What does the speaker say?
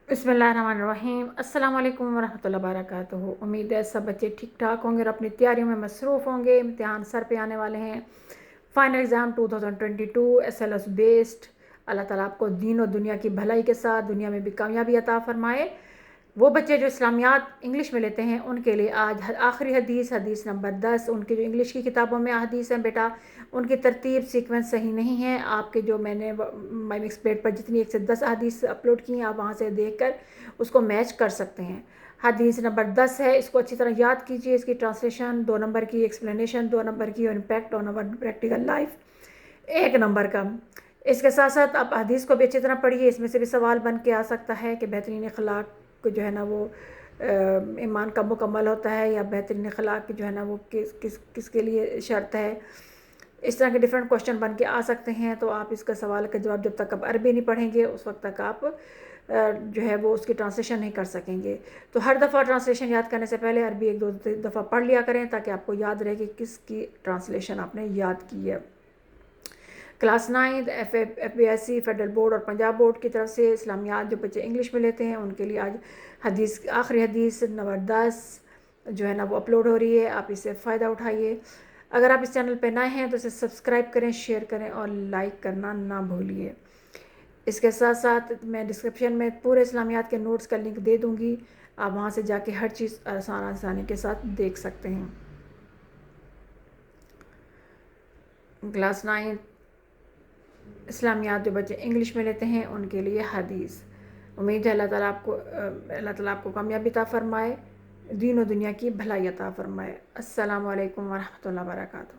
बिस्मिल्लाहिर्रहमानिर्रहीम। अस्सलाम वालेकुम वरहमतुल्लाहि वबरकातुहू। उम्मीद है सब बच्चे ठीक ठाक होंगे और अपनी तैयारियों में मसरूफ़ होंगे। इम्तिहान सर पे आने वाले हैं। Final exam 2022 SLS based. Allah ताला आपको दीन और दुनिया की भलाई के साथ दुनिया में भी कामयाबी अता फ़रमाए। वो बच्चे जो इस्लामियात इंग्लिश में लेते हैं उनके लिए आज आखिरी हदीस नंबर 10। उनकी जो इंग्लिश की किताबों में हदीस हैं बेटा, उनकी तरतीब सीक्वेंस सही नहीं है। आपके जो मैंने माई मिक्स प्लेट पर जितनी 1 से 10 हदीस अपलोड की हैं, आप वहाँ से देखकर उसको मैच कर सकते हैं। हदीस नंबर 10 है, इसको अच्छी तरह याद कीजिए। इसकी ट्रांसलेशन 2 नंबर की, एक्सप्लेनेशन 2 नंबर की और impact 2 number, practical life 1 number का। इसके साथ साथ आप हदीस को भी अच्छी तरह पढ़िए। इसमें से भी सवाल बन के आ सकता है कि बेहतरीन अखलाक को जो है ना वो ईमान का मुकम्मल होता है, या बेहतरीन अखलाक जो है ना वो किसके लिए शर्त है। इस तरह के डिफरेंट क्वेश्चन बन के आ सकते हैं। तो आप इसका सवाल का जवाब जब तक आप अरबी नहीं पढ़ेंगे उस वक्त तक आप जो है वो उसकी ट्रांसलेशन नहीं कर सकेंगे। तो हर दफ़ा ट्रांसलेशन याद करने से पहले अरबी 1-2 दफ़ा पढ़ लिया करें, ताकि आपको याद रहे कि किसकी ट्रांसलेशन आपने याद की है। क्लास 9 FPSC फेडरल बोर्ड और पंजाब बोर्ड की तरफ से इस्लामियात जो बच्चे इंग्लिश में लेते हैं उनके लिए आज आखिरी हदीस नंबर 10 जो है ना वो अपलोड हो रही है। आप इससे फ़ायदा उठाइए। अगर आप इस चैनल पर नए हैं तो इसे सब्सक्राइब करें, शेयर करें और लाइक करना ना भूलिए। इसके साथ साथ मैं डिस्क्रिप्शन में पूरे इस्लामियात के नोट्स का लिंक दे दूँगी। आप वहाँ से जाके हर चीज़ आसानी के साथ देख सकते हैं। क्लास 9 इस्लामियात जो बच्चे इंग्लिश में लेते हैं उनके लिए हदीस। उम्मीद है अल्लाह ताला आपको कामयाबी अता फ़रमाए, दीन और दुनिया की भलाई अता फ़रमाए। अस्सलामु अलैकुम वरहमतुल्लाहि वबरकातुहू।